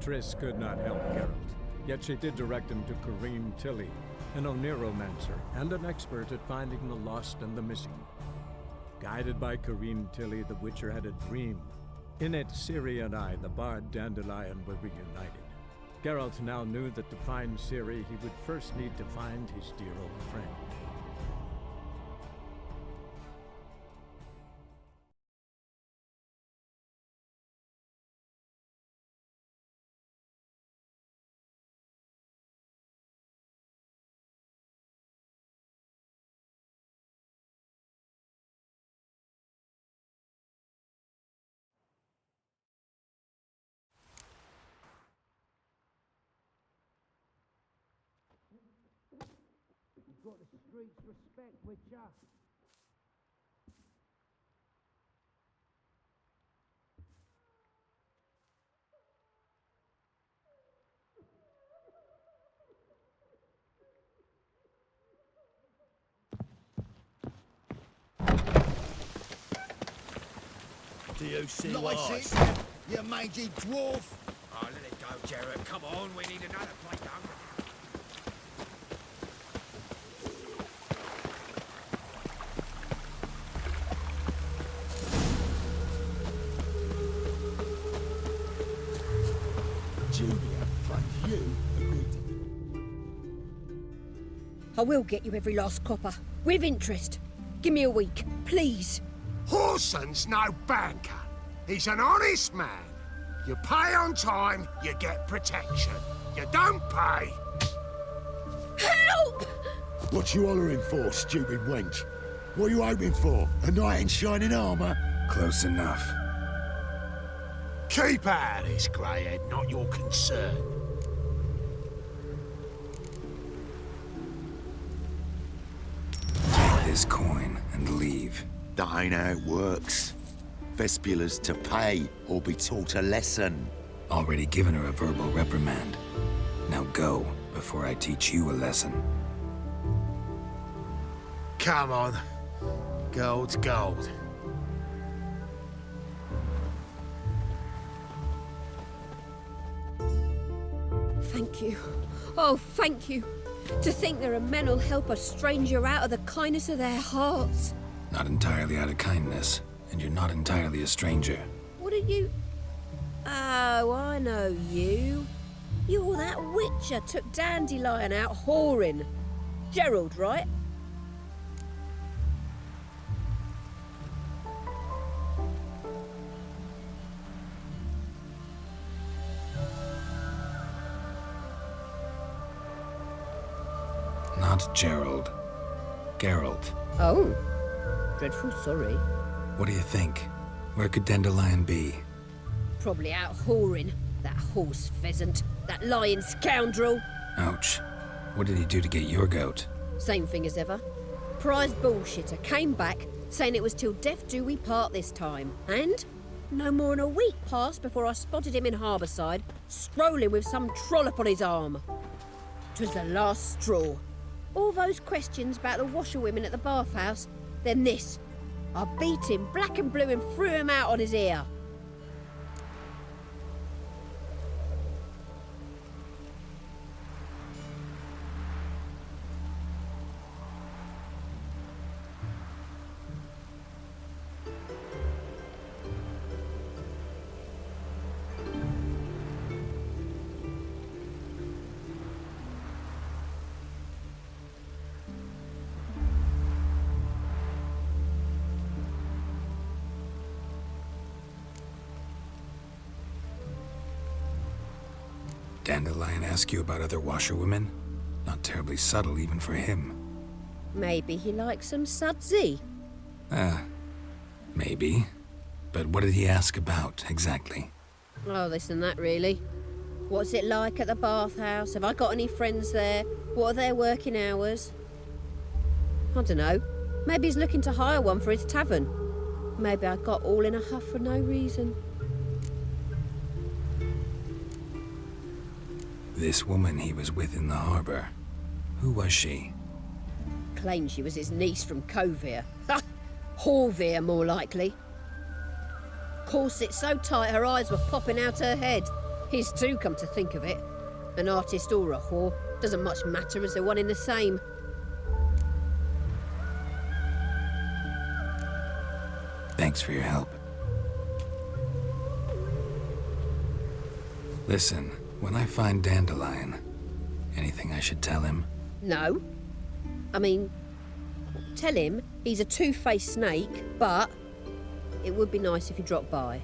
Triss could not help Geralt, yet she did direct him to Corrine Tilly, an Oniromancer and an expert at finding the lost and the missing. Guided by Corrine Tilly, the Witcher had a dream. In it, Ciri and I, the bard Dandelion, were reunited. Geralt now knew that to find Ciri, he would first need to find his dear old friend. Got the streets respect, Witcher. Do you see License, what? you mangy dwarf! Oh, let it go, Jared. Come on, we need another plate, don't we? Julia, fund you a good... I will get you every last copper, with interest. Give me a week, please. Whoreson's no banker. He's an honest man. You pay on time, you get protection. You don't pay... Help! What you hollering for, stupid wench? What are you hoping for? A knight in shining armour? Close enough. Keep out of this, greyhead, not your concern. Take this coin and leave. That ain't how it works. Vespula's to pay or be taught a lesson. Already given her a verbal reprimand. Now go, before I teach you a lesson. Come on. Gold's gold. Thank you. Oh, thank you. To think there are men who'll help a stranger out of the kindness of their hearts. Not entirely out of kindness, and you're not entirely a stranger. What are you... Oh, I know you. You're that Witcher took Dandelion out whoring. Gerald, right? Not Gerald. Geralt. Oh. Dreadful sorry. What do you think? Where could Dandelion be? Probably out whoring. That horse pheasant. That lying scoundrel. Ouch. What did he do to get your goat? Same thing as ever. Prize bullshitter came back saying it was till death do we part this time. And no more than a week passed before I spotted him in Harbourside, strolling with some trollop on his arm. 'Twas the last straw. All those questions about the washerwomen at the bathhouse, then this. I beat him black and blue and threw him out on his ear. Dandelion ask you about other washerwomen? Not terribly subtle even for him. Maybe he likes some sudsy. Maybe. But what did he ask about, exactly? Oh, this and that, really. What's it like at the bathhouse? Have I got any friends there? What are their working hours? I don't know. Maybe he's looking to hire one for his tavern. Maybe I got all in a huff for no reason. This woman he was with in the harbor. Who was she? Claimed she was his niece from Kovir. Ha! Horvir, more likely. Corset so tight her eyes were popping out her head. His too, come to think of it. An artist or a whore doesn't much matter as they're one in the same. Thanks for your help. Listen, when I find Dandelion, anything I should tell him? No. I mean, tell him he's a two-faced snake, but it would be nice if he dropped by.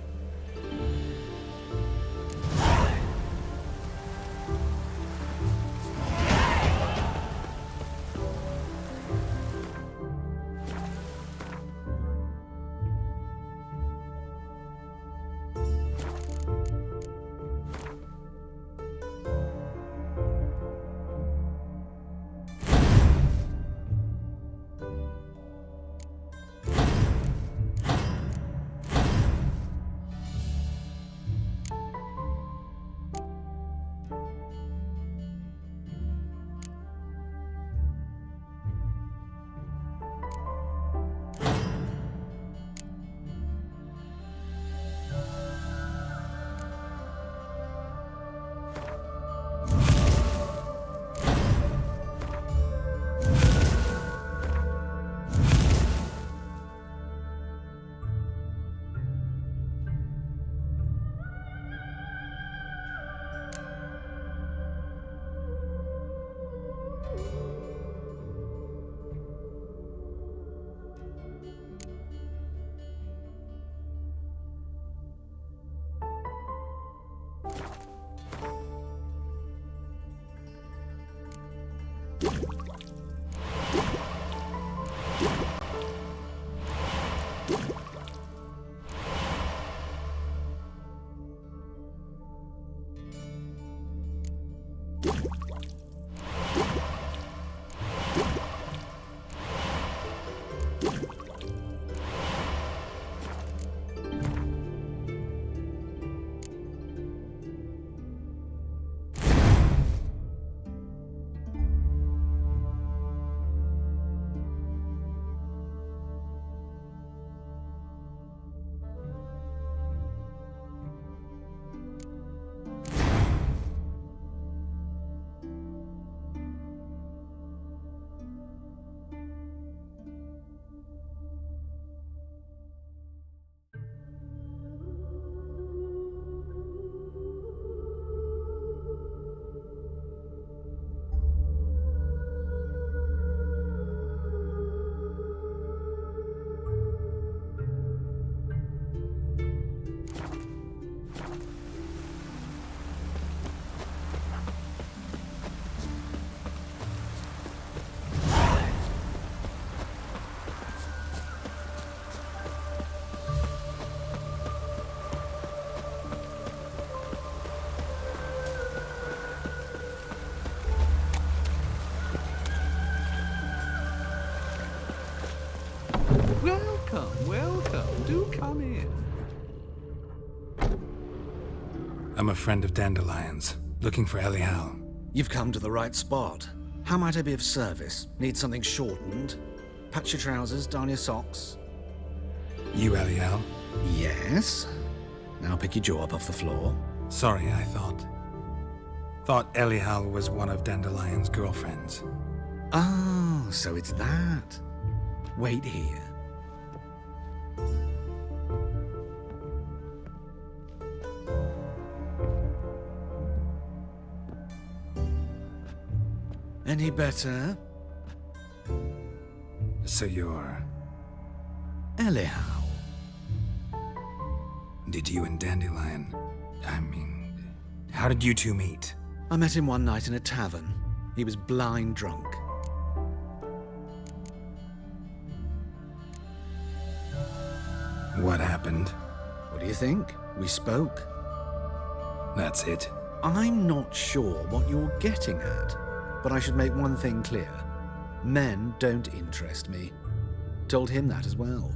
Welcome. Do come in. I'm a friend of Dandelion's, looking for Elial. You've come to the right spot. How might I be of service? Need something shortened? Patch your trousers, darn your socks? You Elial? Yes. Now pick your jaw up off the floor. Sorry, I thought Elial was one of Dandelion's girlfriends. Oh, so it's that. Wait here. Any better? So you're... Elial. Did you and Dandelion... how did you two meet? I met him one night in a tavern. He was blind drunk. What happened? What do you think? We spoke. That's it? I'm not sure what you're getting at, but I should make one thing clear. Men don't interest me. Told him that as well.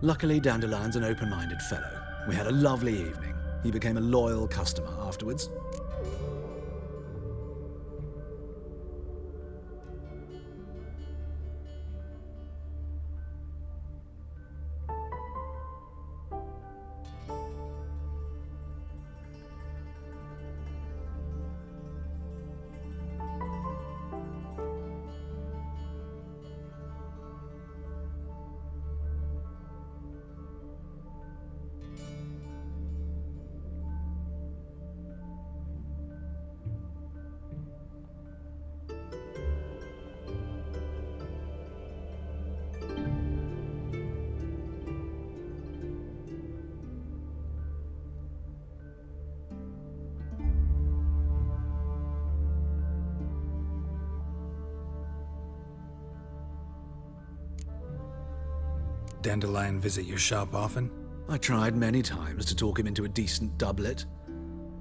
Luckily, Dandelion's an open-minded fellow. We had a lovely evening. He became a loyal customer afterwards. Dandelion visit your shop often? I tried many times to talk him into a decent doublet.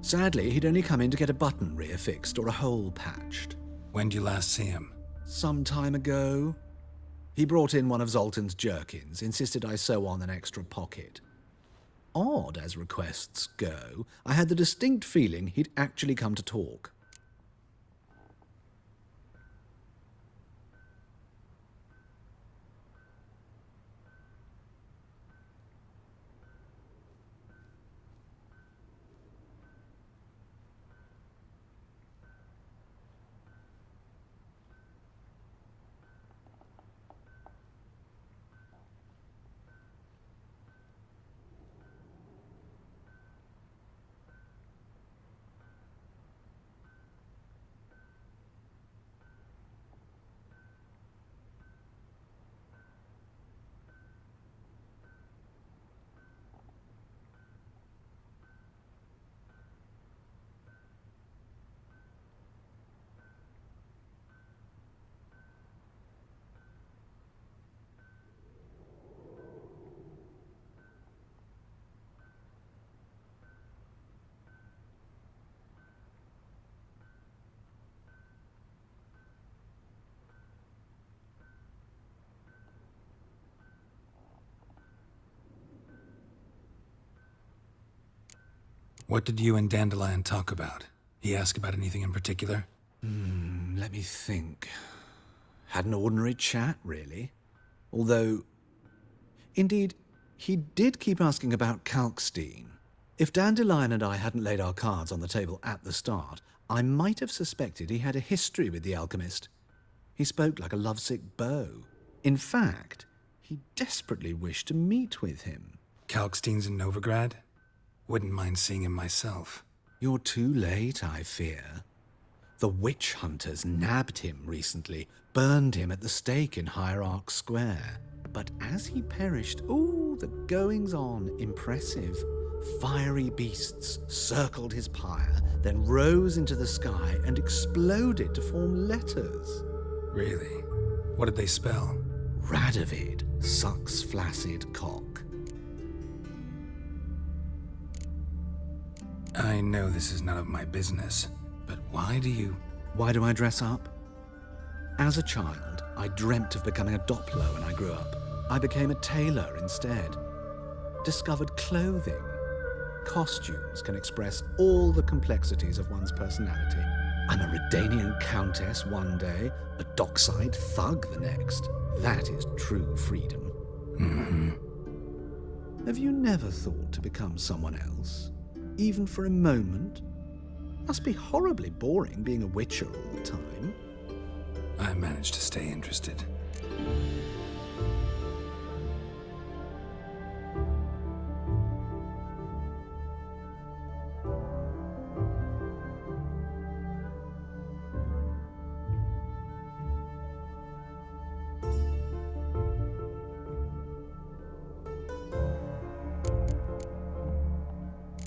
Sadly, he'd only come in to get a button reaffixed or a hole patched. When did you last see him? Some time ago. He brought in one of Zoltan's jerkins, insisted I sew on an extra pocket. Odd as requests go, I had the distinct feeling he'd actually come to talk. What did you and Dandelion talk about? He asked about anything in particular? Let me think. Had an ordinary chat, really. Although, indeed, he did keep asking about Kalkstein. If Dandelion and I hadn't laid our cards on the table at the start, I might have suspected he had a history with the alchemist. He spoke like a lovesick beau. In fact, he desperately wished to meet with him. Kalkstein's in Novigrad? Wouldn't mind seeing him myself. You're too late, I fear. The witch hunters nabbed him recently, burned him at the stake in Hierarch Square. But as he perished, the goings-on impressive. Fiery beasts circled his pyre, then rose into the sky and exploded to form letters. Really? What did they spell? Radovid sucks flaccid cock. I know this is none of my business, but why do I dress up? As a child, I dreamt of becoming a Doppler when I grew up. I became a tailor instead. Discovered clothing. Costumes can express all the complexities of one's personality. I'm a Redanian countess one day, a dockside thug the next. That is true freedom. Mm-hmm. Have you never thought to become someone else? Even for a moment? Must be horribly boring being a witcher all the time. I managed to stay interested.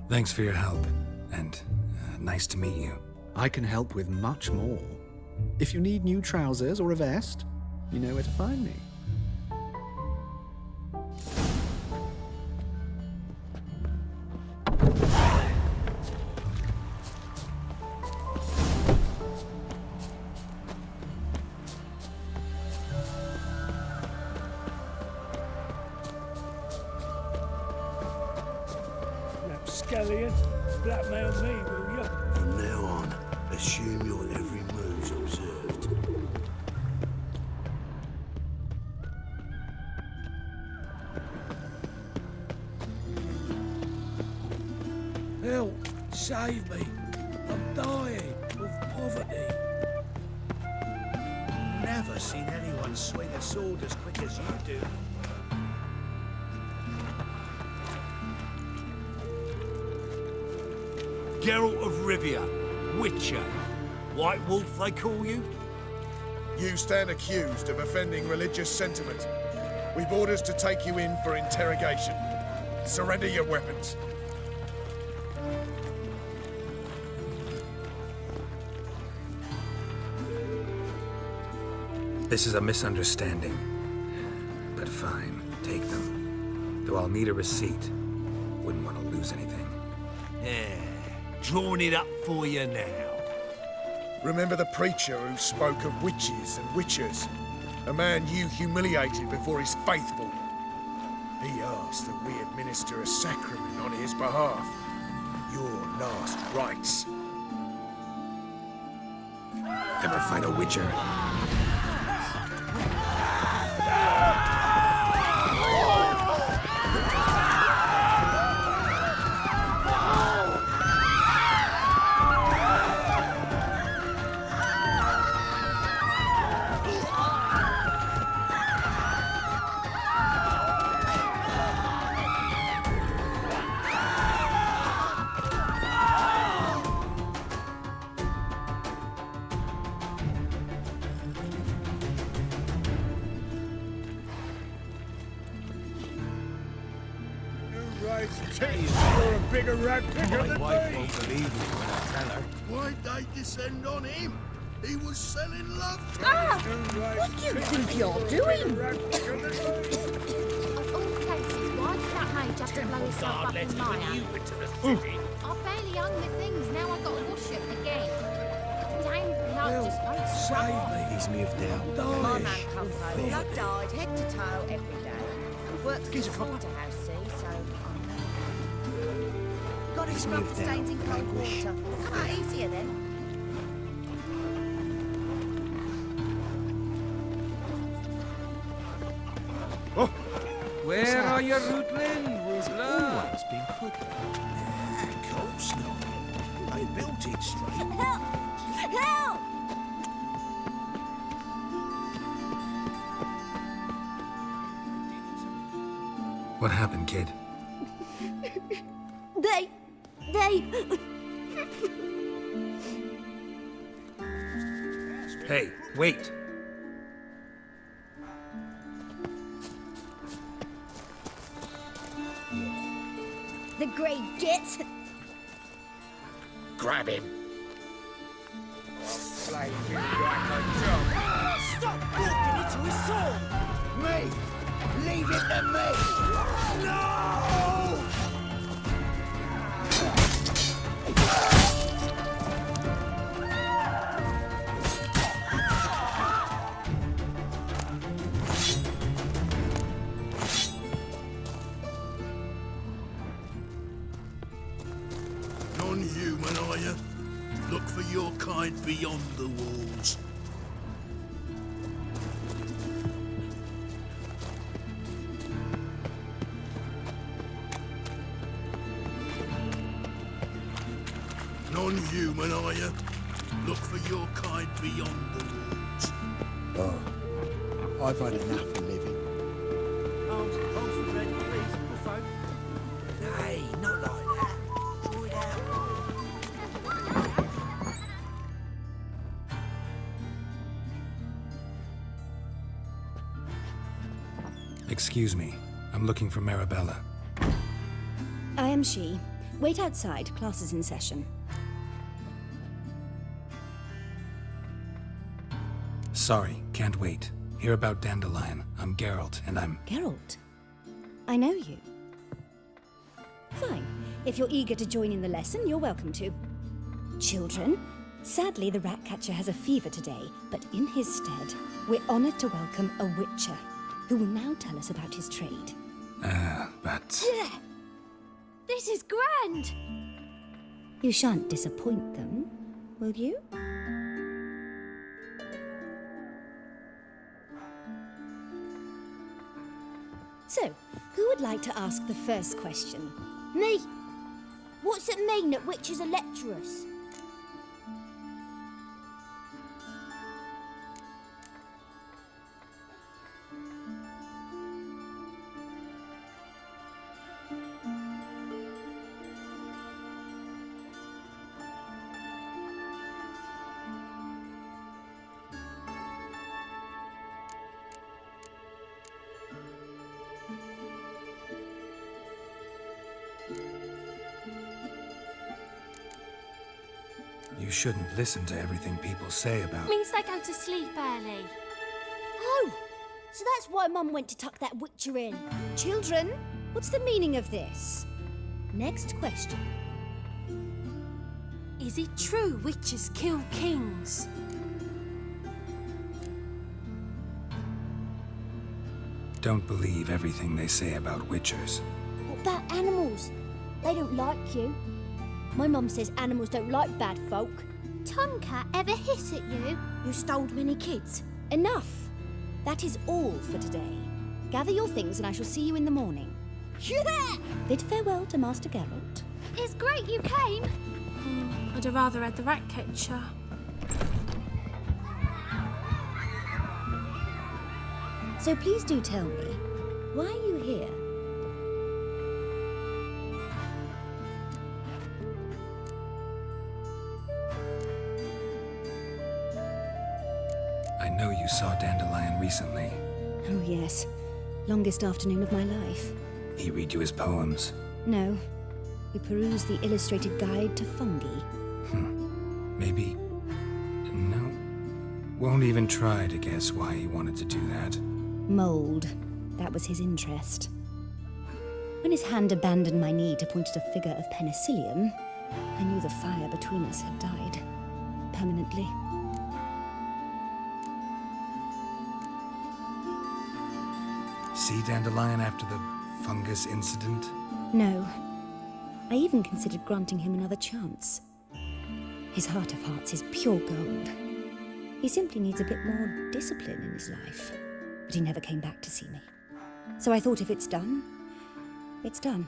Thanks for your help, and nice to meet you. I can help with much more. If you need new trousers or a vest, you know where to find me. Rapscallion, blackmail me, will you? From now on, assume your every move's observed. Help! Save me! I'm dying of poverty. Never seen anyone swing a sword as quick as you do. Geralt of Rivia, Witcher. White Wolf, they call you? You stand accused of offending religious sentiment. We've orders to take you in for interrogation. Surrender your weapons. This is a misunderstanding. But fine, take them. Though I'll need a receipt. Wouldn't want to lose anything. Yeah, drawing it up for you now. Remember the preacher who spoke of witches and witchers? A man you humiliated before his faithful. He asked that we administer a sacrament on his behalf. Your last rites. Ever find a witcher? You're a bigger rat picker than Wife me. won't believe me when I tell her. Why'd they descend on him? He was selling love. Ah! What do you think you're doing? Of all places, why did that mage have to blow himself up in my hand? I barely hung my things, now I've got to wash it again. Damn blood just won't stop. He's moved out. My man comes home, blood dyed, head to toe, every day. Works in a slaughterhouse, see, so got his scrub the stains in cold water. Come out easier then. Where are you, Rootling? Rootler? Always been crooked. Of course not. They built it straight. Help! Help! What happened, kid? They... Hey, wait! The Grey Git. Grab him. Stop walking into his soul! Me! Leave it to me! No! Non-human, are you? Look for your kind beyond the walls. Non-human, are you? Look for your kind beyond the walls. Oh, I've had enough of living. Arms for red, please, folk. Hey, not like that. Draw it out. Excuse me. I'm looking for Marabella. I am she. Wait outside. Class is in session. Sorry, can't wait. Hear about Dandelion. I'm Geralt, and I'm... Geralt? I know you. Fine. If you're eager to join in the lesson, you're welcome to. Children, sadly the Ratcatcher has a fever today, but in his stead, we're honoured to welcome a Witcher, who will now tell us about his trade. but... Yeah. This is grand! You shan't disappoint them, will you? So, who would like to ask the first question? Me. What's it mean that witches are lecturers? You shouldn't listen to everything people say about... Means they go to sleep early. Oh, so that's why Mum went to tuck that Witcher in. Children, What's the meaning of this? Next question. Is it true witches kill kings? Don't believe everything they say about witchers. What about animals? They don't like you. My mum says animals don't like bad folk. Tomcat ever hiss at you? You stole many kids. Enough. That is all for today. Gather your things and I shall see you in the morning. Bid farewell to Master Geralt. It's great you came. I'd have rather had the rat catcher. So please do tell me, why are you here? I know you saw Dandelion recently. Oh yes, longest afternoon of my life. He read you his poems. No, we perused the illustrated guide to fungi. Maybe. No. Won't even try to guess why he wanted to do that. Mould. That was his interest. When his hand abandoned my knee to point at a figure of penicillium, I knew the fire between us had died. Permanently. See Dandelion after the fungus incident? No. I even considered granting him another chance. His heart of hearts is pure gold. He simply needs a bit more discipline in his life. But he never came back to see me. So I thought if it's done, it's done.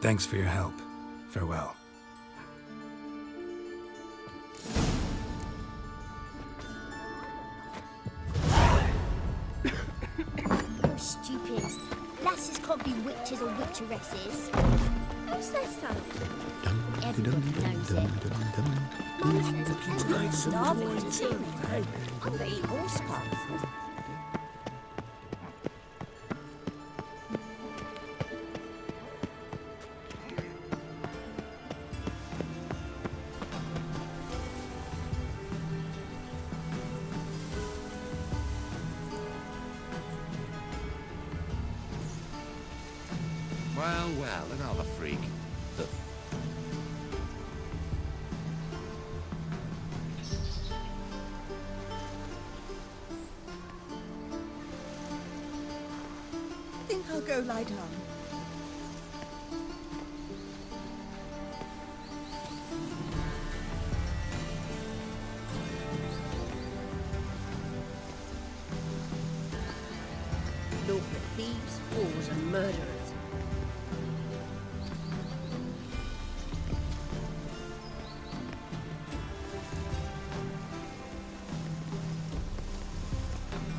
Thanks for your help. Farewell. Oh, stupid. Lasses can't be witches or witcheresses. Who says so? Everybody knows it. Mum says I'm starving to see me. I'm gonna eat horse parts. Well, another freak. Think I'll go lie down. Naught but thieves, whores, and murderers.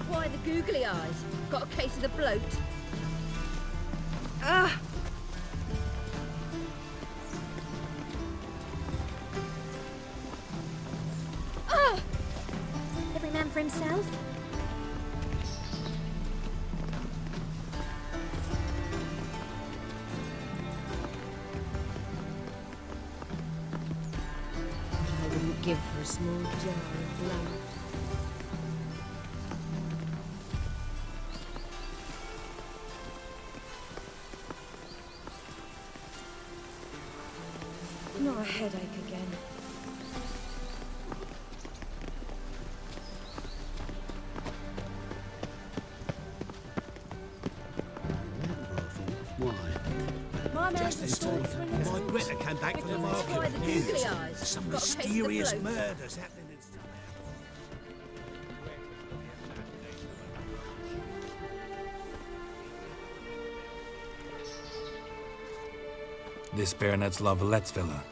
Why the googly eyes? Got a case of the bloat? Ah! Ah! Every man for himself? I wouldn't give for a small jar of blood. Not a headache again. My Just this time, my Britta came back from the market Why the with googly news. eyes? Some Got a case of the mysterious bloat? murders happening in South. This Baronet's La Vallette's villa.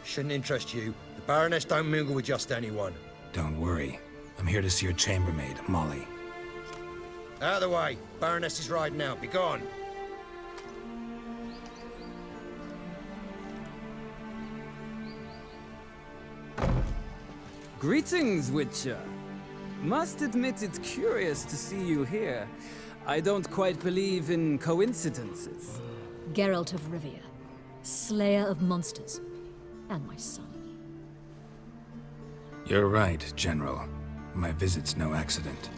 Shouldn't interest you. The Baroness don't mingle with just anyone. Don't worry. I'm here to see your chambermaid, Molly. Out of the way. Baroness is riding out. Be gone. Greetings, Witcher. Must admit it's curious to see you here. I don't quite believe in coincidences. Geralt of Rivia, slayer of monsters, and my son. You're right, General. My visit's no accident.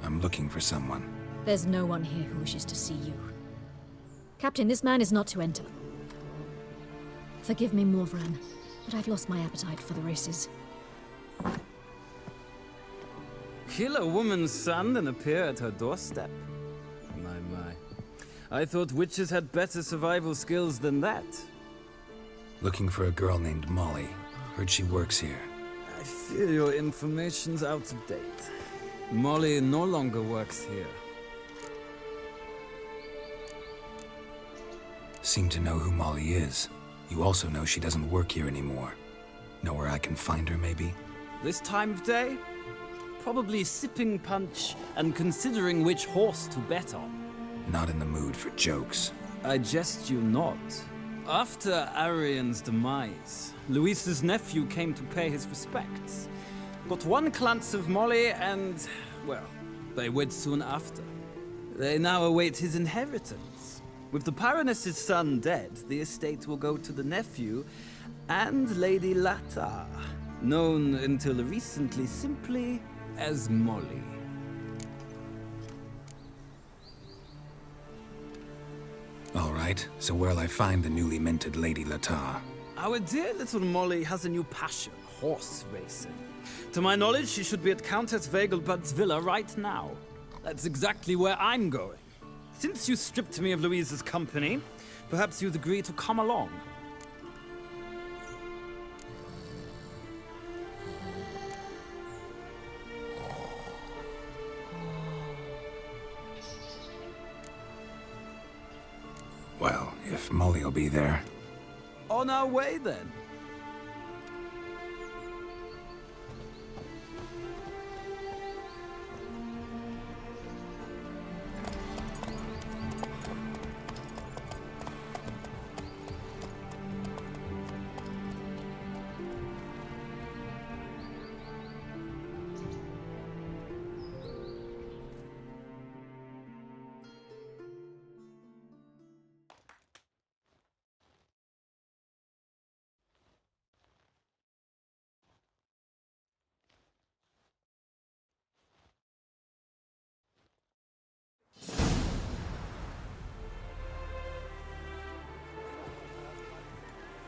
I'm looking for someone. There's no one here who wishes to see you. Captain, this man is not to enter. Forgive me, Morvran, but I've lost my appetite for the races. Kill a woman's son and appear at her doorstep? My. I thought witches had better survival skills than that. Looking for a girl named Molly. Heard she works here. I fear your information's out of date. Molly no longer works here. Seem to know who Molly is. You also know she doesn't work here anymore. Know where I can find her, maybe? This time of day? Probably sipping punch and considering which horse to bet on. Not in the mood for jokes. I jest you not. After Arian's demise, Luis's nephew came to pay his respects. Got one glance of Molly and, well, they wed soon after. They now await his inheritance. With the Baroness's son dead, the estate will go to the nephew and Lady Lata, known until recently simply as Molly. All right, so where'll I find the newly minted Lady Lata? Our dear little Molly has a new passion, horse racing. To my knowledge, she should be at Countess Vegelbud's villa right now. That's exactly where I'm going. Since you stripped me of Louise's company, perhaps you'd agree to come along. Well, if Molly'll be there. On our way, then.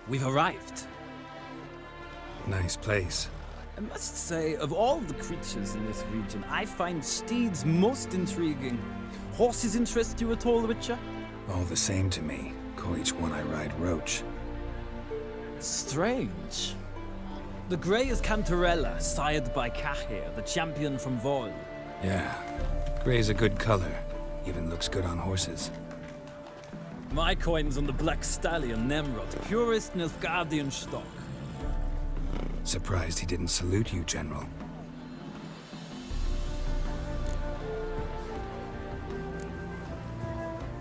We've arrived. Nice place. I must say, of all the creatures in this region, I find steeds most intriguing. Horses interest you at all, Witcher? All the same to me. Call each one I ride Roach. Strange. The grey is Cantarella, sired by Cahir, the champion from Vol. Yeah. Gray's a good color. Even looks good on horses. My coin's on the Black Stallion, Nemrod, purest Nilfgaardian stock. Surprised he didn't salute you, General.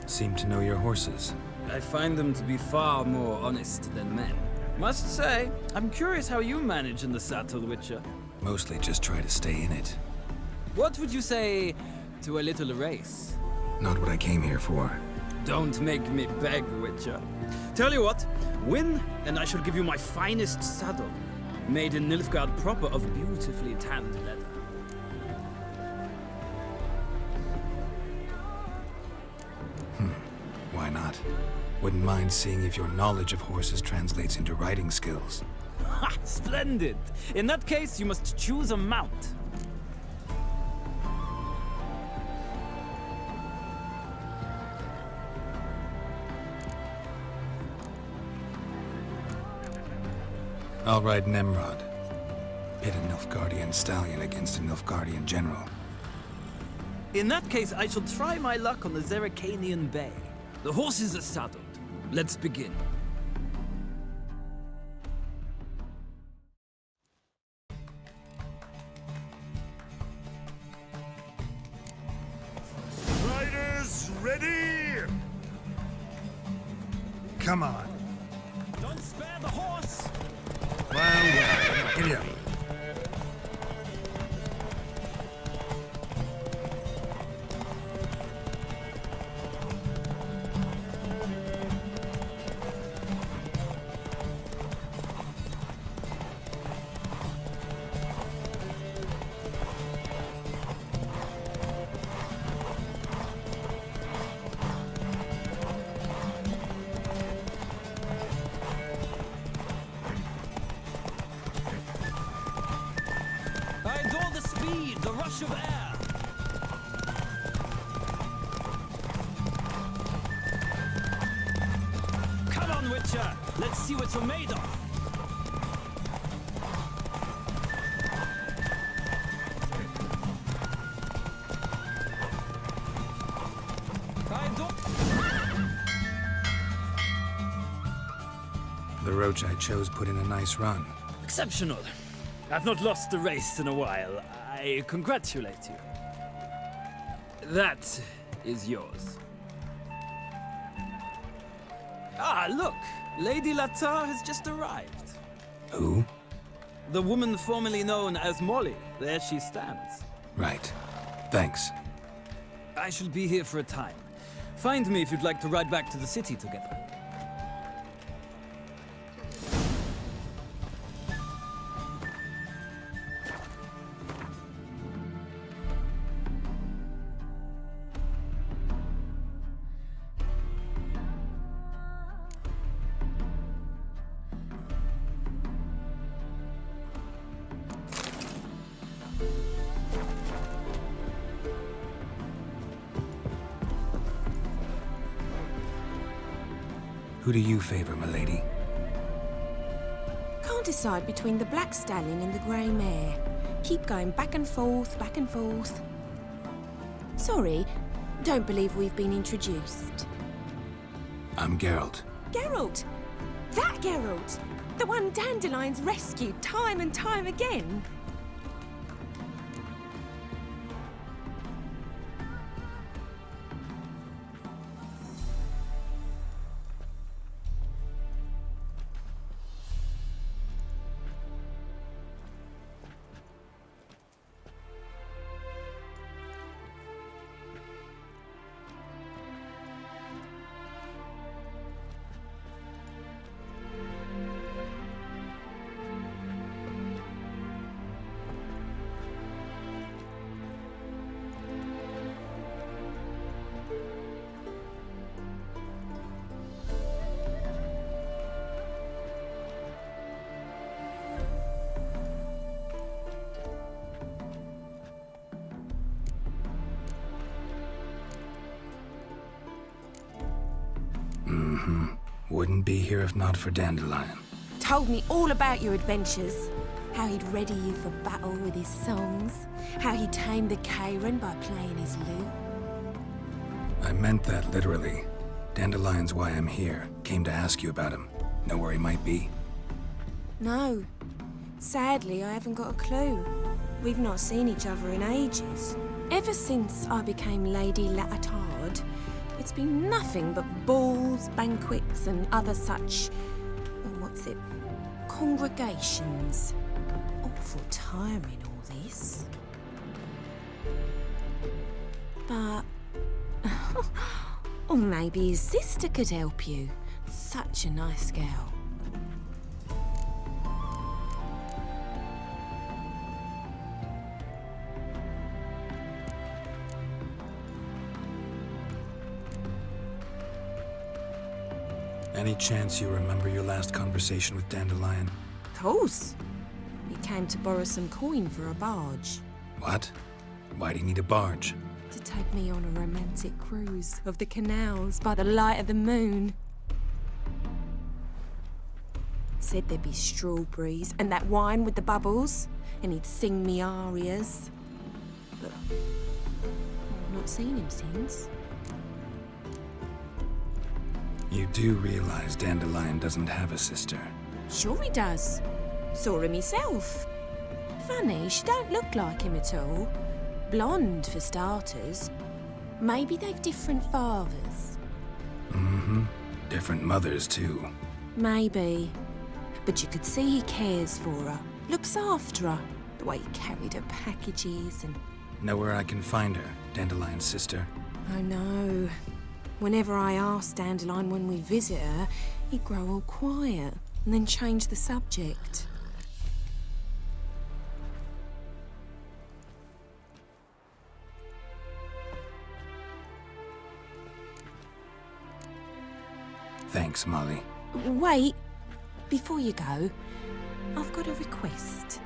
Seem to know your horses. I find them to be far more honest than men. Must say, I'm curious how you manage in the saddle, Witcher. Mostly just try to stay in it. What would you say to a little race? Not what I came here for. Don't make me beg, Witcher. Tell you what, win, and I shall give you my finest saddle. Made in Nilfgaard proper of beautifully tanned leather. Why not? Wouldn't mind seeing if your knowledge of horses translates into riding skills. Ha! Splendid! In that case, you must choose a mount. I'll ride Nemrod. Pit a Nilfgaardian stallion against a Nilfgaardian general. In that case, I shall try my luck on the Zerrikanian Bay. The horses are saddled. Let's begin. Riders, ready? Come on. Don't spare the horse! Well, giddy up. rush of air! Come on, Witcher! Let's see what you're made of! The roach I chose put in a nice run. Exceptional. I've not lost a race in a while. I congratulate you. That is yours. Ah, look! Lady Latar has just arrived. Who? The woman formerly known as Molly. There she stands. Right. Thanks. I shall be here for a time. Find me if you'd like to ride back to the city together. Who do you favor, milady? Can't decide between the black stallion and the grey mare. Keep going back and forth, back and forth. Sorry, don't believe we've been introduced. I'm Geralt. Geralt! That Geralt! The one Dandelion's rescued time and time again. Wouldn't be here if not for Dandelion. Told me all about your adventures. How he'd ready you for battle with his songs. How he tamed the Karen by playing his lute. I meant that literally. Dandelion's why I'm here. Came to ask you about him. Know where he might be? No. Sadly, I haven't got a clue. We've not seen each other in ages. Ever since I became Lady Latard, it's been nothing but balls, banquets, and other such... congregations. Awful tiring, all this. But... or maybe his sister could help you. Such a nice girl. Any chance you remember your last conversation with Dandelion? Of course. He came to borrow some coin for a barge. What? Why'd he need a barge? To take me on a romantic cruise of the canals by the light of the moon. Said there'd be strawberries and that wine with the bubbles, and he'd sing me arias. But I've not seen him since. You do realize Dandelion doesn't have a sister? Sure he does. Saw him himself. Funny, she don't look like him at all. Blonde, for starters. Maybe they've different fathers. Mm-hmm. Different mothers, too. Maybe. But you could see he cares for her. Looks after her. The way he carried her packages and... Know where I can find her, Dandelion's sister? I know. Whenever I asked Dandelion when we visit her, he'd grow all quiet and then change the subject. Thanks, Molly. Wait, before you go, I've got a request.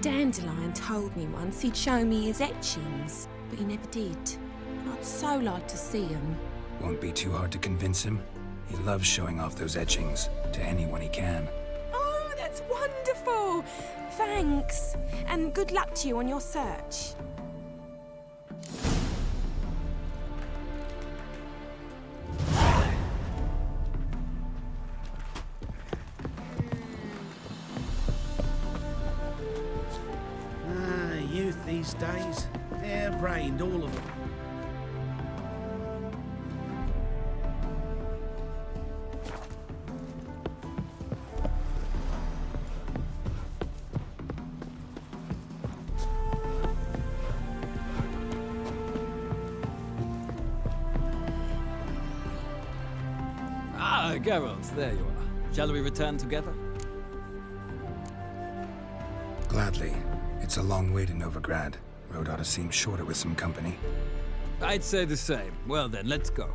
Dandelion told me once he'd show me his etchings, but he never did. And I'd so like to see them. Won't be too hard to convince him. He loves showing off those etchings to anyone he can. Oh, that's wonderful! Thanks, and good luck to you on your search. Youth these days, hair-brained, all of them. Ah, Geralt, there you are. Shall we return together? Gladly. It's a long way to Novigrad. Road ought to seem shorter with some company. I'd say the same. Well then, let's go.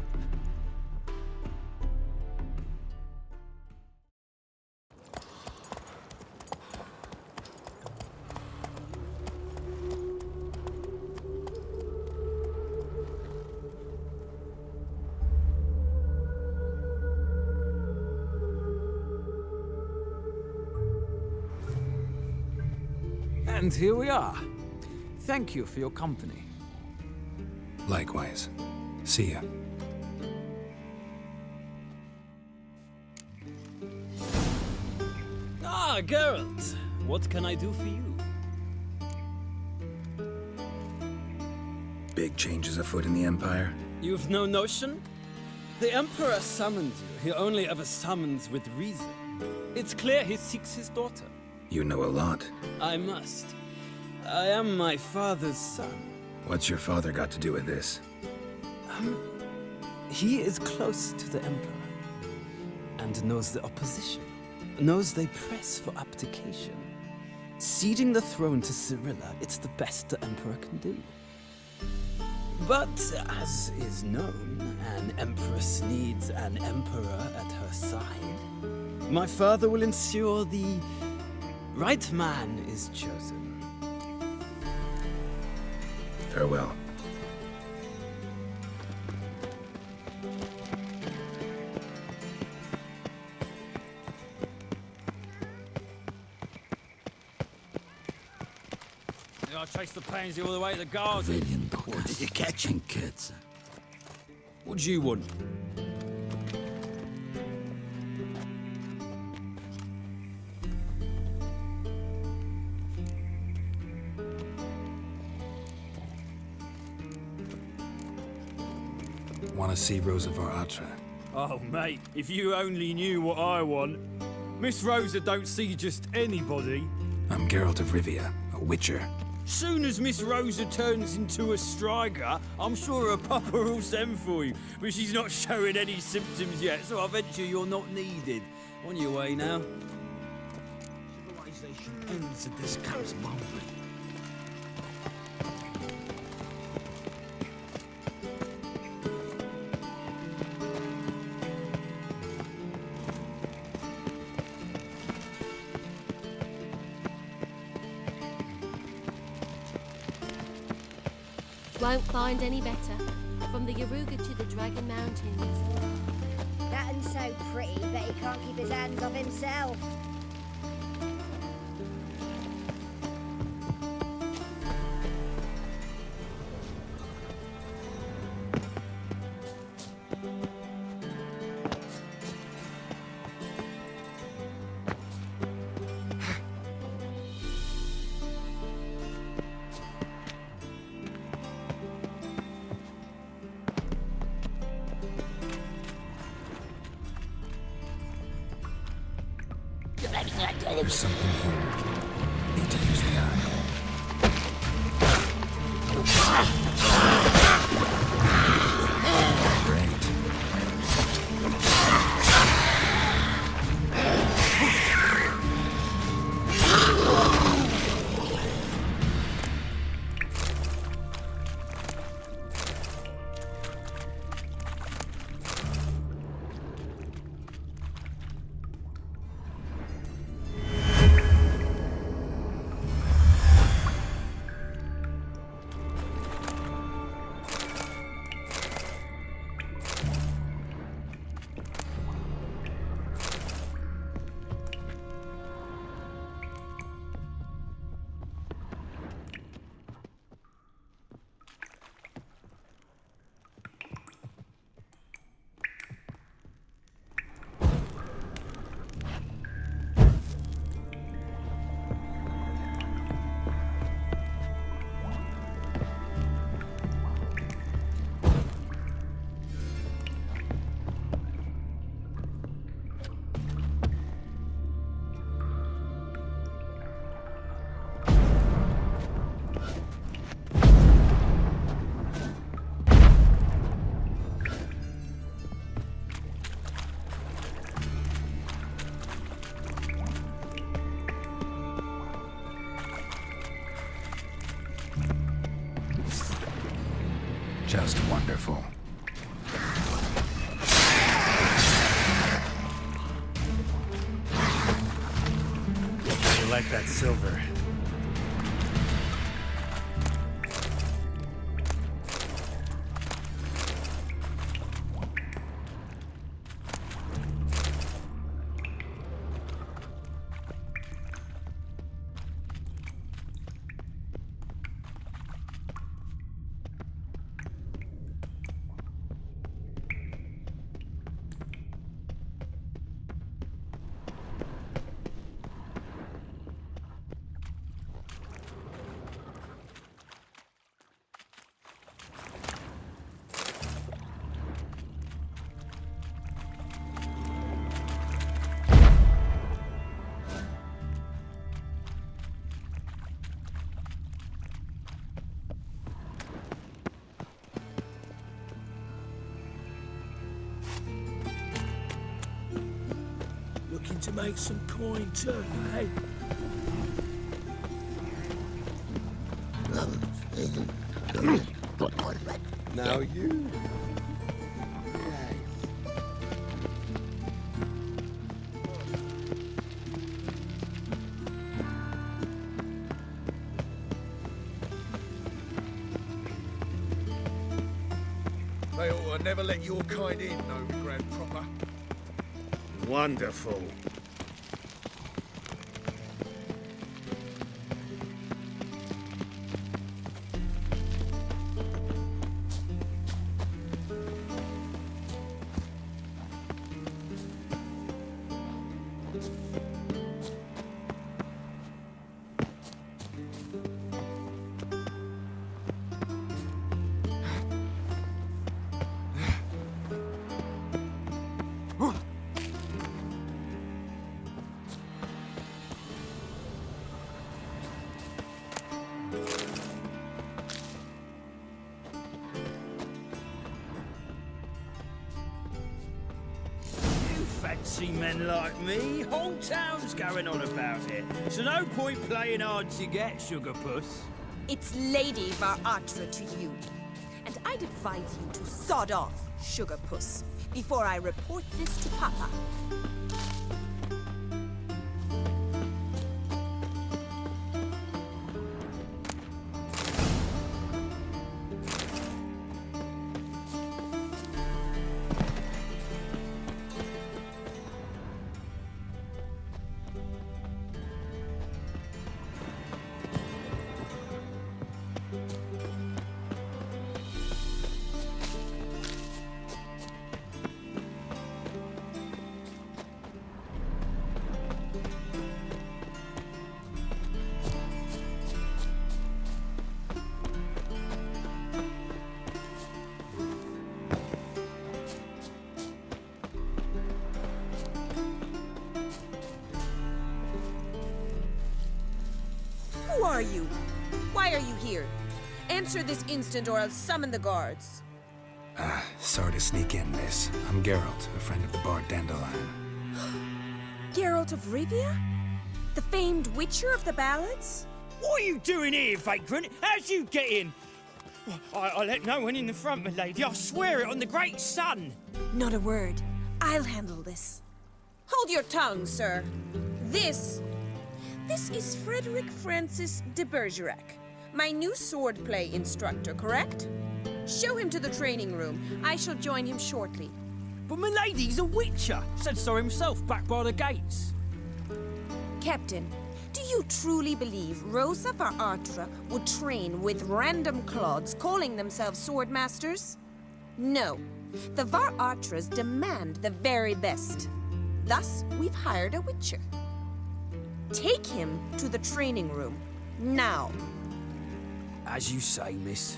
And here we are. Thank you for your company. Likewise. See ya. Ah, Geralt. What can I do for you? Big changes afoot in the Empire. You've no notion? The Emperor summoned you. He only ever summons with reason. It's clear he seeks his daughter. You know a lot. I must. I am my father's son. What's your father got to do with this? He is close to the Emperor. And knows the opposition. Knows they press for abdication. Ceding the throne to Cyrilla, it's the best the Emperor can do. But, as is known, an Empress needs an Emperor at her side. My father will ensure the right man is chosen. Farewell. I chased the pansy all the way to the garden. What did you catch him, kids? What do you want? Want to see Rosa Varatra? Oh, mate, if you only knew what I want. Miss Rosa don't see just anybody. I'm Geralt of Rivia, a witcher. Soon as Miss Rosa turns into a striker, I'm sure her papa will send for you. But she's not showing any symptoms yet, so I venture you're not needed. On your way now. Civilization ends at this coast moment. Won't find any better. From the Yaruga to the Dragon Mountains. That one's so pretty that he can't keep his hands off himself. There's something here. Need to use the eye. Just wonderful. You like that silver? Looking to make some coin too, eh? Now you. They ought to never let your kind in, no, Grand Proper. Wonderful. Fancy men like me, whole town's going on about it. So no point playing hard to get, sugar puss. It's Lady Varatra to you. And I'd advise you to sod off, sugar puss, before I report this to Papa. Who are you? Why are you here? Answer this instant or I'll summon the guards. Sorry to sneak in, miss. I'm Geralt, a friend of the bard Dandelion. Geralt of Rivia? The famed witcher of the ballads? What are you doing here, vagrant? How'd you get in? I let no one in the front, my lady. I swear it on the great sun. Not a word. I'll handle this. Hold your tongue, sir. This is Frederick Francis de Bergerac, my new swordplay instructor, correct? Show him to the training room. I shall join him shortly. But my lady's a witcher. Said so himself back by the gates. Captain, do you truly believe Rosa Varatra would train with random clods calling themselves sword masters? No. The Varatras demand the very best. Thus, we've hired a witcher. Take him to the training room, now. As you say, miss.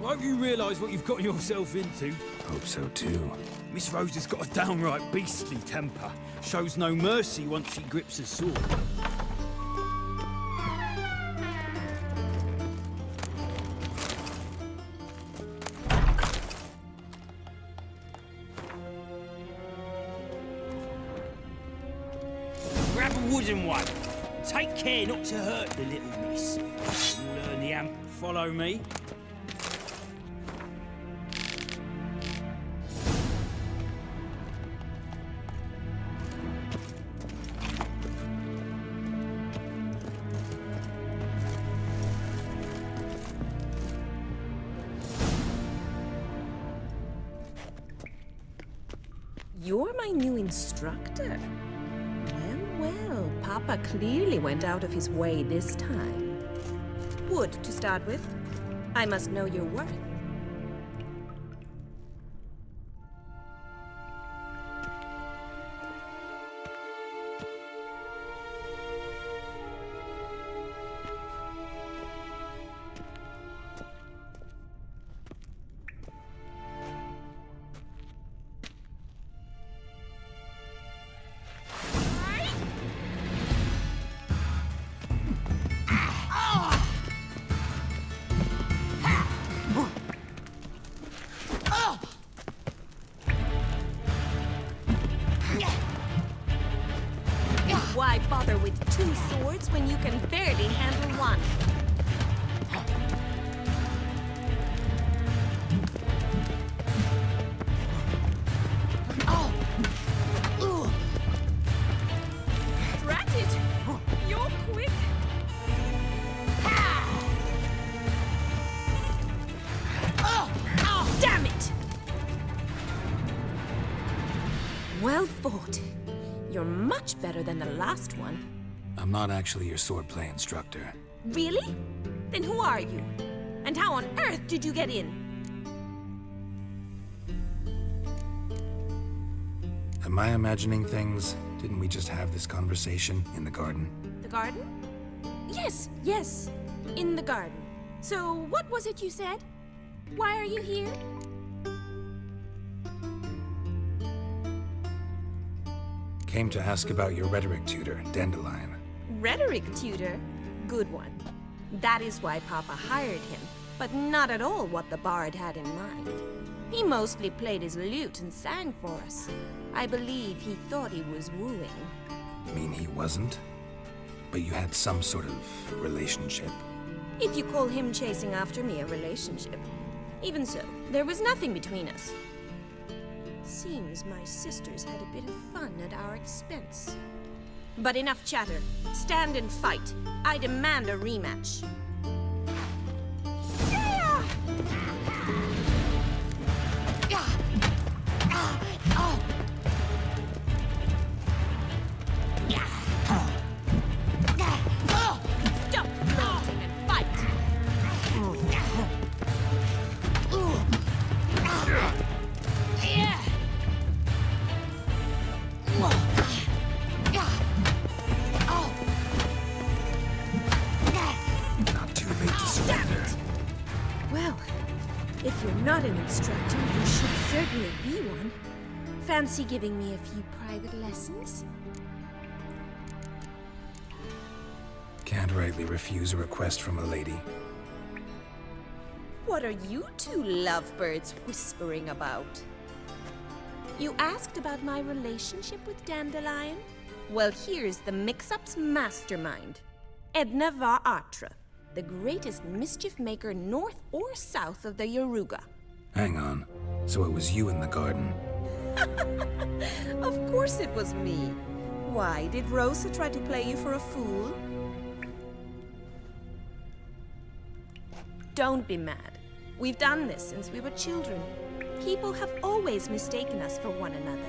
Hope you realise what you've gotten yourself into. Hope so too. Miss Rosa's got a downright beastly temper. Shows no mercy once she grips a sword. wooden one. Take care not to hurt the little miss. You'll learn the amp. Follow me. You're my new instructor. Well, Papa clearly went out of his way this time. Wood, to start with. I must know your worth. Why bother with two swords when you can barely handle one? Drat it! You're quick! Damn it! Well fought. You're much better than the last one. I'm not actually your swordplay instructor. Really? Then who are you? And how on earth did you get in? Am I imagining things? Didn't we just have this conversation in the garden? The garden? Yes. In the garden. So, what was it you said? Why are you here? Came to ask about your rhetoric tutor, Dandelion. Rhetoric tutor? Good one. That is why Papa hired him, but not at all what the bard had in mind. He mostly played his lute and sang for us. I believe he thought he was wooing. Mean he wasn't? But you had some sort of relationship? If you call him chasing after me a relationship. Even so, there was nothing between us. Seems my sisters had a bit of fun at our expense. But enough chatter. Stand and fight. I demand a rematch. Stop floating and fight! Not too late to surrender. Well, if you're not an instructor, you should certainly be one. Fancy giving me a few private lessons? Can't rightly refuse a request from a lady. What are you two lovebirds whispering about? You asked about my relationship with Dandelion? Well, here's the mix-up's mastermind. Edna var Atra, the greatest mischief maker north or south of the Yaruga. Hang on. So it was you in the garden? Of course it was me. Why, did Rosa try to play you for a fool? Don't be mad. We've done this since we were children. People have always mistaken us for one another.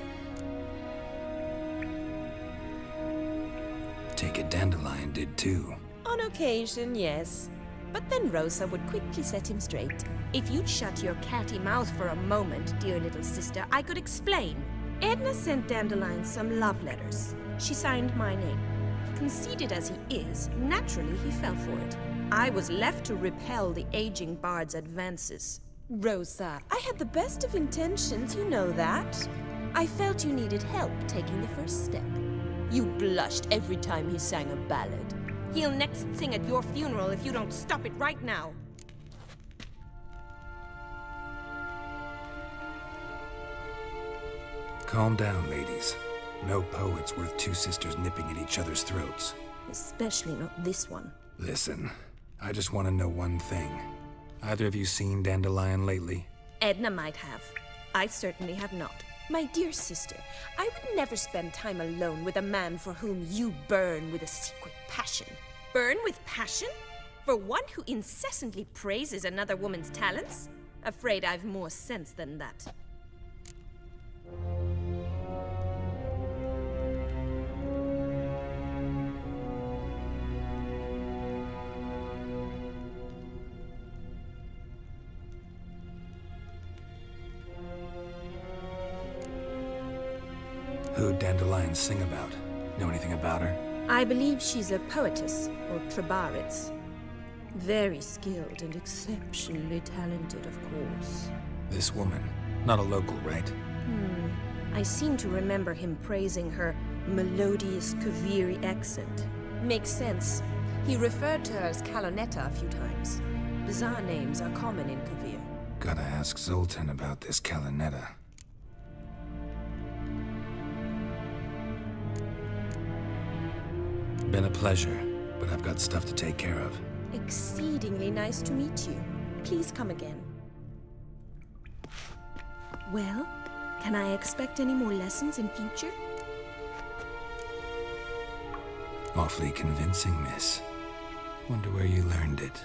Take it Dandelion did too. On occasion, yes. But then Rosa would quickly set him straight. If you'd shut your catty mouth for a moment, dear little sister, I could explain. Edna sent Dandelion some love letters. She signed my name. Conceited as he is, naturally he fell for it. I was left to repel the aging bard's advances. Rosa, I had the best of intentions, you know that. I felt you needed help taking the first step. You blushed every time he sang a ballad. He'll next sing at your funeral if you don't stop it right now. Calm down, ladies. No poet's worth two sisters nipping at each other's throats. Especially not this one. Listen, I just want to know one thing. Either of you seen Dandelion lately? Edna might have. I certainly have not. My dear sister, I would never spend time alone with a man for whom you burn with a secret passion. Burn with passion? For one who incessantly praises another woman's talents? Afraid I've more sense than that. Who'd Dandelion sing about? Know anything about her? I believe she's a poetess, or trabaritz. Very skilled and exceptionally talented, of course. This woman, not a local, right? I seem to remember him praising her melodious Kaviri accent. Makes sense. He referred to her as Calonetta a few times. Bizarre names are common in Kavir. Gotta ask Zoltan about this Calonetta. Been a pleasure, but I've got stuff to take care of. Exceedingly nice to meet you. Please come again. Well, can I expect any more lessons in future? Awfully convincing, miss. Wonder where you learned it.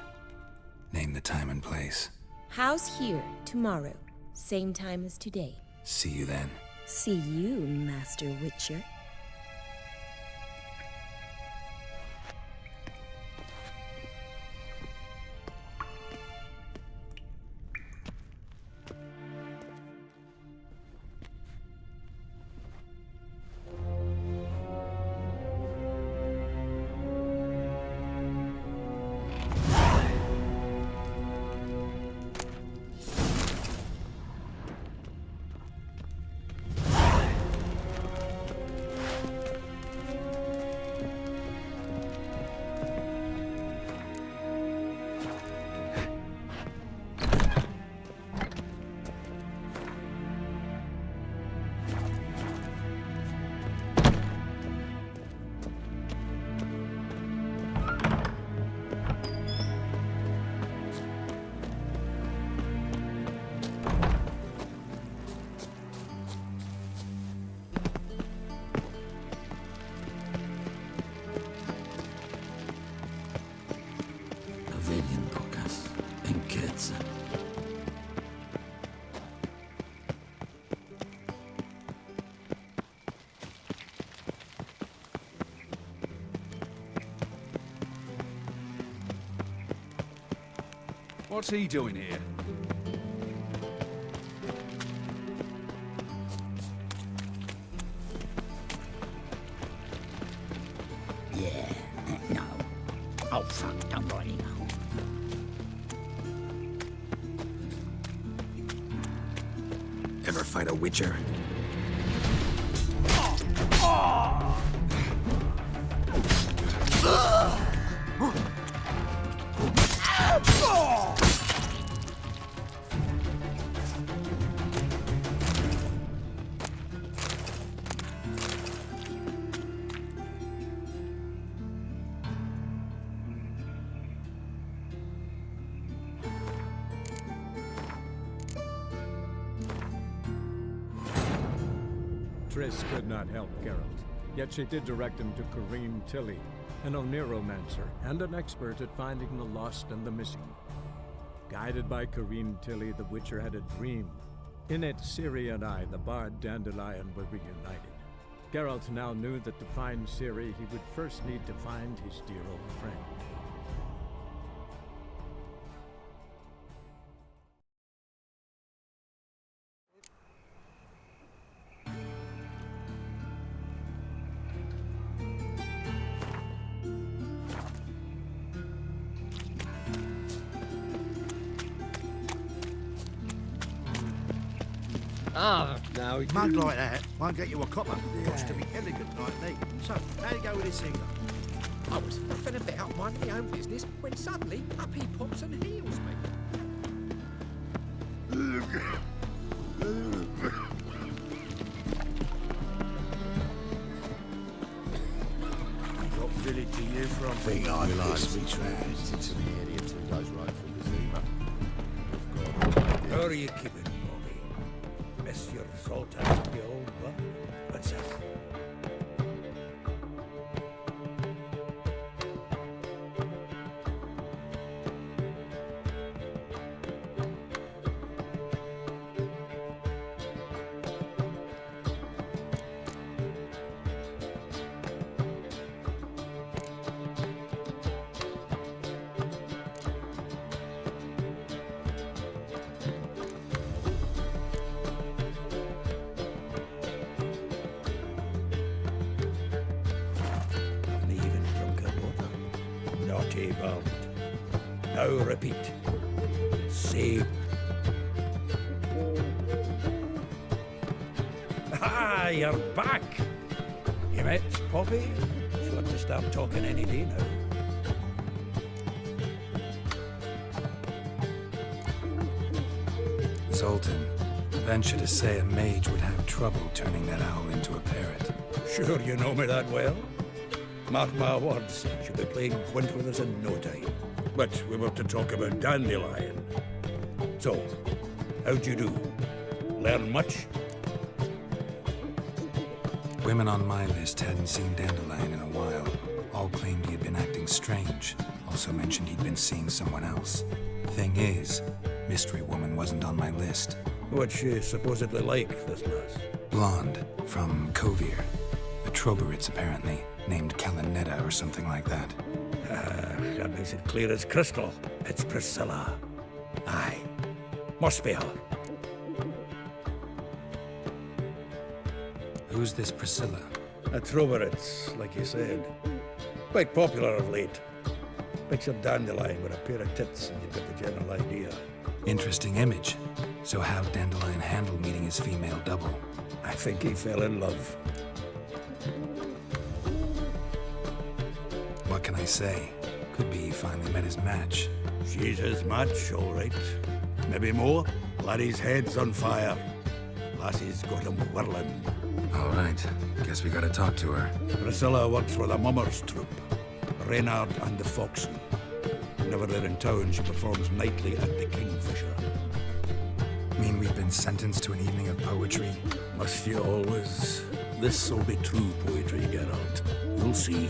Name the time and place. House here, tomorrow. Same time as today. See you then. See you, Master Witcher. What's he doing here? Yeah, no. Oh, fuck, don't really know. Ever fight a witcher? Triss could not help Geralt, yet she did direct him to Corrine Tilly, an Oniromancer and an expert at finding the lost and the missing. Guided by Corrine Tilly, the Witcher had a dream. In it, Ciri and I, the bard Dandelion, were reunited. Geralt now knew that to find Ciri, he would first need to find his dear old friend. Ah, no. Mug like that won't get you a copper. Got to be elegant like me. So, how do you go with this singer? I was faffing about minding my own business when suddenly up he pops and heals me. Do you from? Thing like this, we It's into the area till it goes right for the Zima. How are you keeping, Bobby? Miss your salt out of the old buck? What's up? Naughty bound. Now repeat. Say. Ah, you're back. You met Poppy? She'll have to start talking any day now. Zoltan, venture to say a mage would have trouble turning that owl into a parrot. Sure you know me that well? Mark my words, she'll be playing quint with us in no time. But we were to talk about Dandelion. So, how'd you do? Learn much? Women on my list hadn't seen Dandelion in a while. All claimed he had been acting strange. Also mentioned he'd been seeing someone else. Thing is, Mystery Woman wasn't on my list. What's she supposedly like, this lass? Blonde, from Kovir. A Troberitz, apparently, named Kalanetta or something like that. That makes it clear as crystal. It's Priscilla. Aye. Must be her. Who's this Priscilla? A Troberitz, like you said. Quite popular of late. Picture Dandelion with a pair of tits and you get the general idea. Interesting image. So how'd Dandelion handle meeting his female double? I think he fell in love. What can I say? Could be he finally met his match. She's his match, all right. Maybe more. Laddie's head's on fire. Lassie's got him whirling. All right. Guess we gotta talk to her. Priscilla works for the Mummers troupe. Reynard and the Foxen. Whenever they're in town, she performs nightly at the Kingfisher. Mean we've been sentenced to an evening of poetry? Must you always? This'll be true poetry, Geralt. You'll see.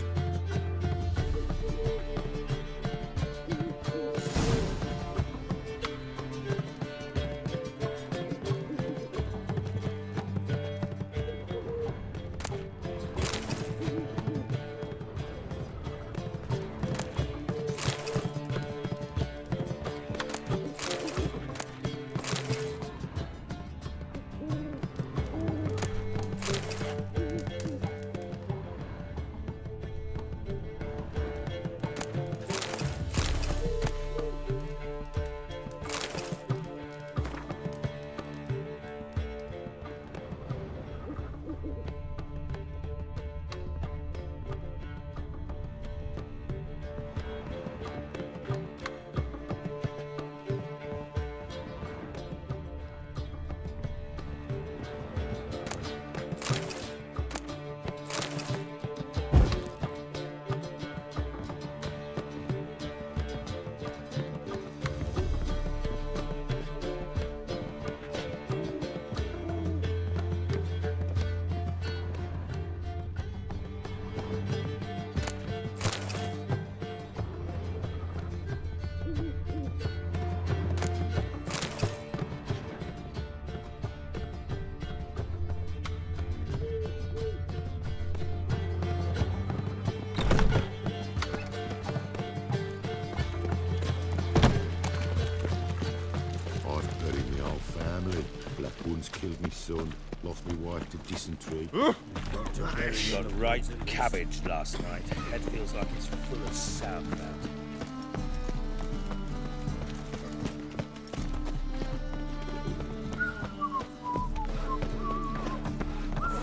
Killed me son, lost me wife to dysentery. Got a right cabbage last night. Head feels like it's full of sauerkraut.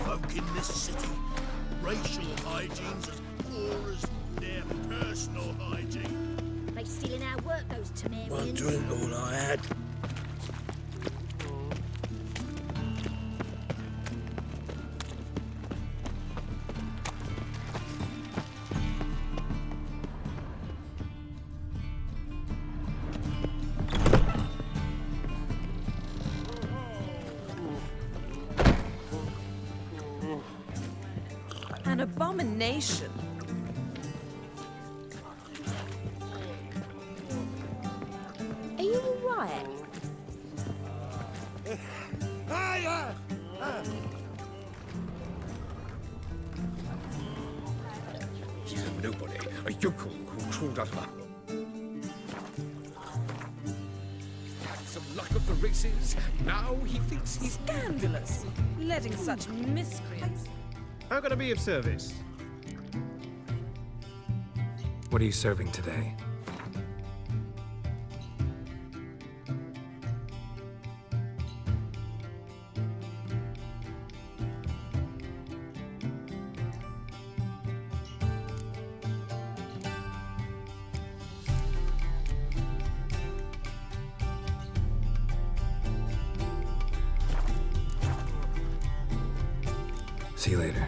Folk in this city, racial hygiene's as poor as their personal hygiene. They stealing our work, those Temerians. One drink all I had. An abomination. Are you all right? He's a nobody, a yokel who crawled out of a... Had some luck at the races. Now he thinks he's... Scandalous. Letting such miscreants... How can I be of service? What are you serving today? See you later.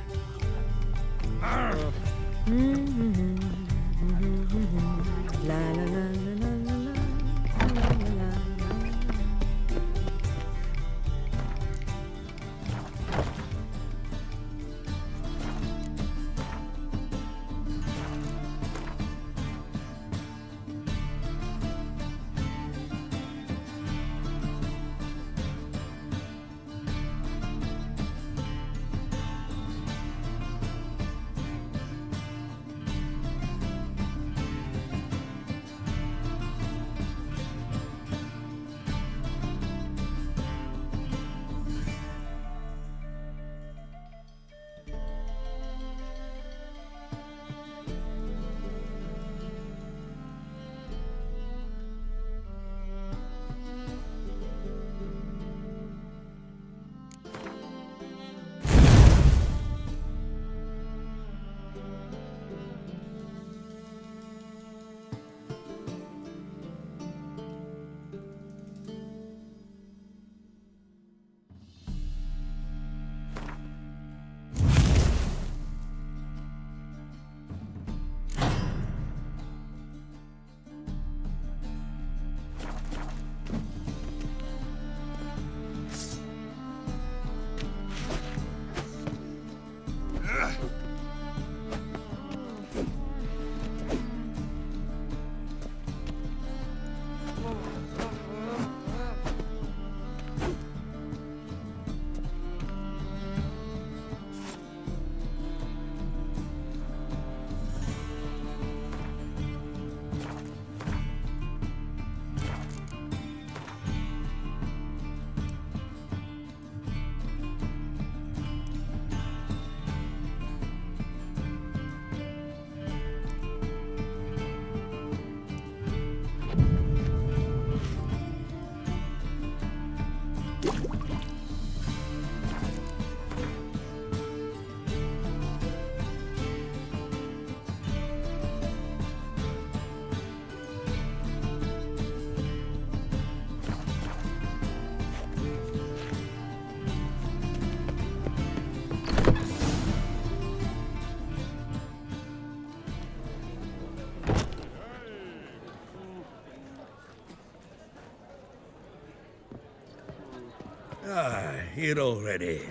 Ah, here already.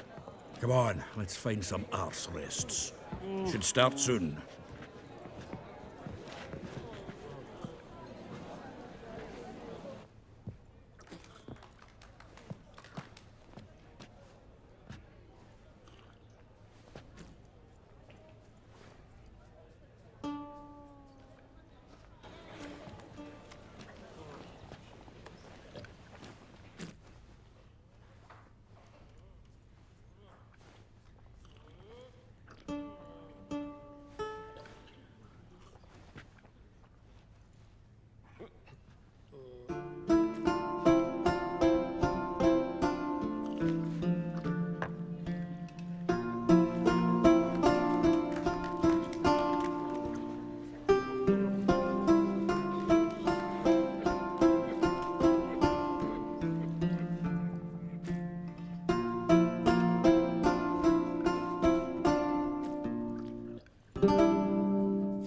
Come on, let's find some arse rests. Should start soon.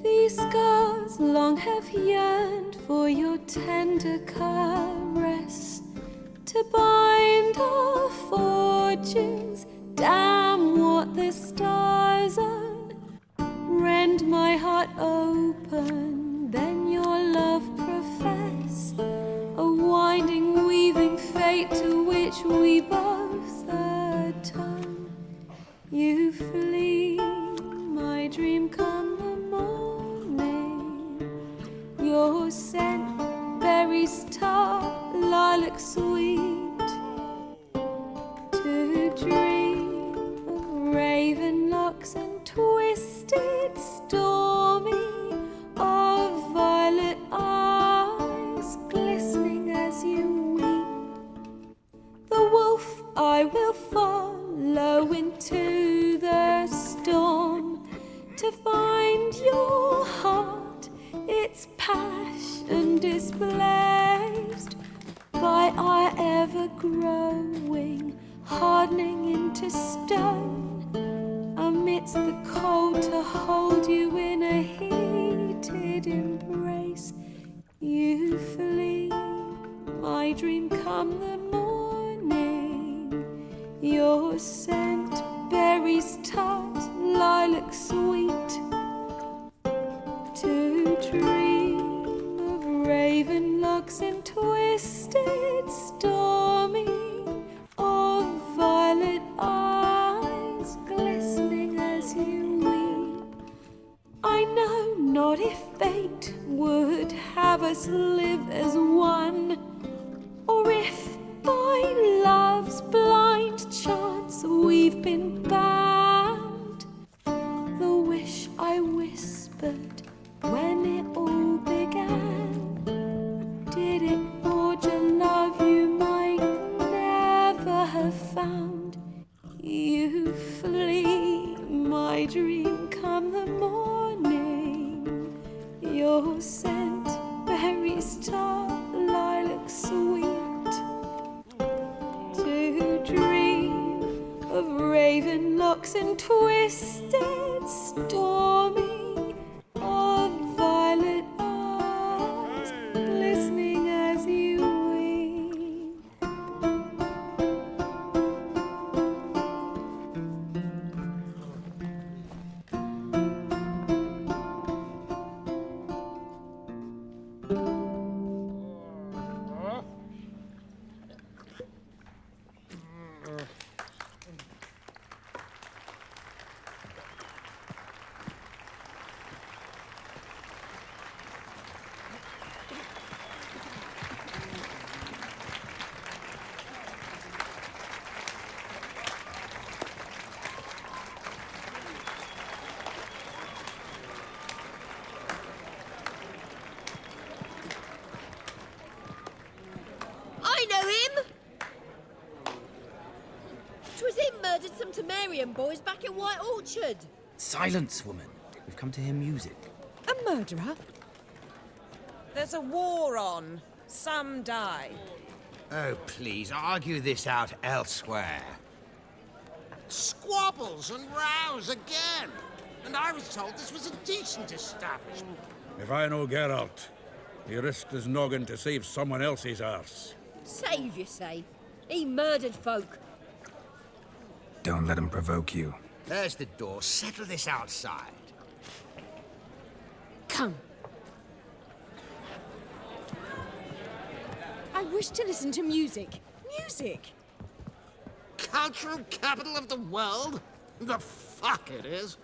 These scars long have yearned for your tender caress, to bind our fortunes. Damn what the stars unearth. heart open, then your love profess, a winding, weaving fate to which we both atone. You flee, my dream come the morning, your scent, berries tart, lilac sweet, to dream of raven locks and twisted, stormy, of violet eyes glistening as you weep. The wolf I will follow into the storm to find your heart, its passion displaced by our ever-growing, hardening into stone, amidst the cold to hold you in a heated embrace. You flee, my dream come the morning, your scent, berries tart, lilac sweet, to dream of raven locks and twisted, stormy, of violet eyes glistening as you weep. I know not if fate would have us live as one, or if by love's blind chance we've been bound. The wish I whispered when it all began, did it forge a love you might never have found? You flee, my dream come the morning, your scent, berries tart, lilac sweet, to dream of raven locks and twisted, stormy, of violet eyes glistening as you weep. I know him! 'Twas him murdered some Temerian boys back in White Orchard. Silence, woman. We've come to hear music. A murderer? There's a war on. Some die. Oh, please, argue this out elsewhere. Squabbles and rows again. And I was told this was a decent establishment. If I know Geralt, he risked his noggin to save someone else's arse. Save, you say? He murdered folk. Don't let him provoke you. There's the door. Settle this outside. Come. I wish to listen to music. Music! Cultural capital of the world? The fuck it is.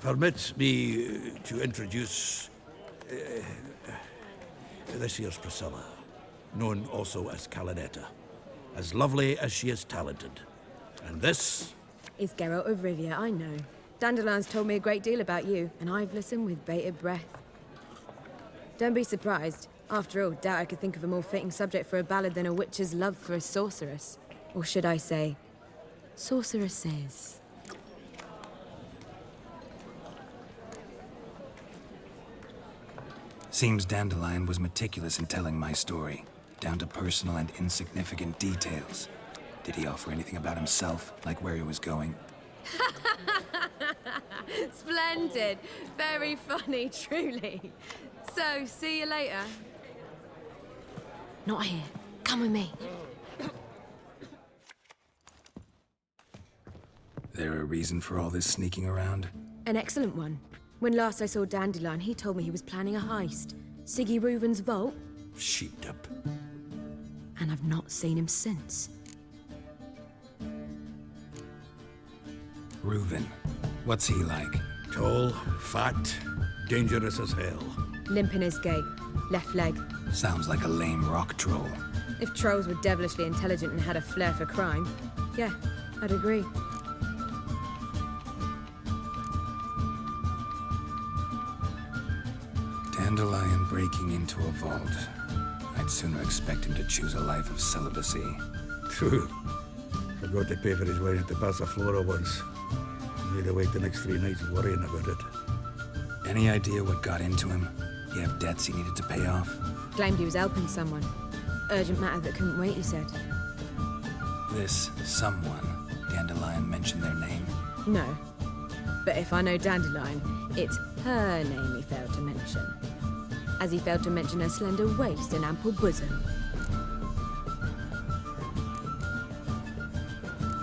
Permit me to introduce this here's Priscilla, known also as Calinetta, as lovely as she is talented. And this is Geralt of Rivia, I know. Dandelion's told me a great deal about you, and I've listened with bated breath. Don't be surprised. After all, doubt I could think of a more fitting subject for a ballad than a witch's love for a sorceress. Or should I say, sorceresses. Seems Dandelion was meticulous in telling my story, down to personal and insignificant details. Did he offer anything about himself, like where he was going? Splendid. Very funny, truly. So, see you later. Not here. Come with me. there a reason for all this sneaking around? An excellent one. When last I saw Dandelion, he told me he was planning a heist. Siggy Reuven's vault. Sheeped up. And I've not seen him since. Reuven. What's he like? Tall, fat, dangerous as hell. Limp in his gait. Left leg. Sounds like a lame rock troll. If trolls were devilishly intelligent and had a flair for crime, yeah, I'd agree. Dandelion breaking into a vault. I'd sooner expect him to choose a life of celibacy. True. Forgot to pay for his wedding to Passaflora once. Made her wait the next 3 nights worrying about it. Any idea what got into him? He have debts he needed to pay off? Claimed he was helping someone. Urgent matter that couldn't wait, he said. This someone, Dandelion mentioned their name? No. But if I know Dandelion, it's her name he failed to mention. As he failed to mention her slender waist and ample bosom.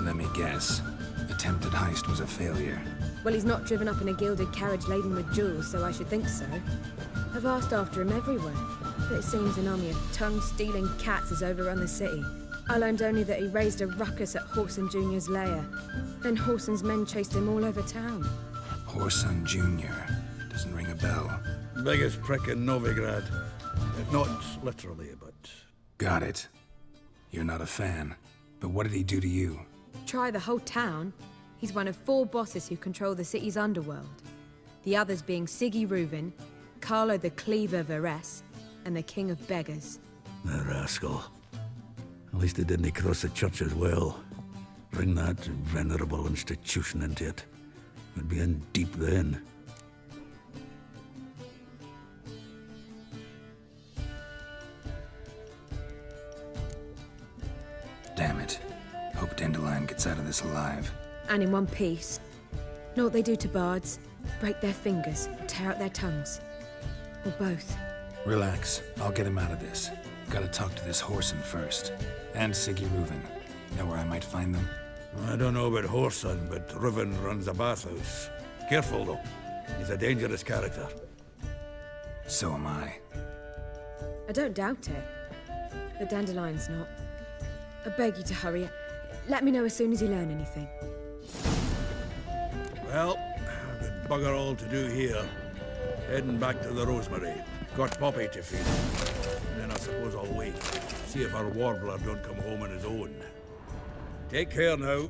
Let me guess. Attempted heist was a failure. Well, he's not driven up in a gilded carriage laden with jewels, so I should think so. I've asked after him everywhere, but it seems an army of tongue-stealing cats has overrun the city. I learned only that he raised a ruckus at Whoreson Jr.'s lair. Then Whoreson's men chased him all over town. Whoreson Jr. Doesn't ring a bell. Biggest prick in Novigrad. Not literally, but... Got it. You're not a fan. But what did he do to you? Try the whole town. He's one of 4 bosses who control the city's underworld. The others being Siggy Reuven, Carlo the Cleaver Varese, and the King of Beggars. The rascal. At least he didn't cross the church as well. Bring that venerable institution into it. We'd be in deep then. Damn it. Hope Dandelion gets out of this alive. And in one piece. Know what they do to bards? Break their fingers, or tear out their tongues. Or both. Relax. I'll get him out of this. Gotta talk to this Whoreson first. And Siggy Reuven. Know where I might find them? I don't know about Whoreson, but Reuven runs a bathhouse. Careful, though. He's a dangerous character. So am I. I don't doubt it. But Dandelion's not. I beg you to hurry. Let me know as soon as you learn anything. Well, I've got bugger all to do here. Heading back to the Rosemary. Got Poppy to feed. And then I suppose I'll wait. See if our warbler don't come home on his own. Take care now.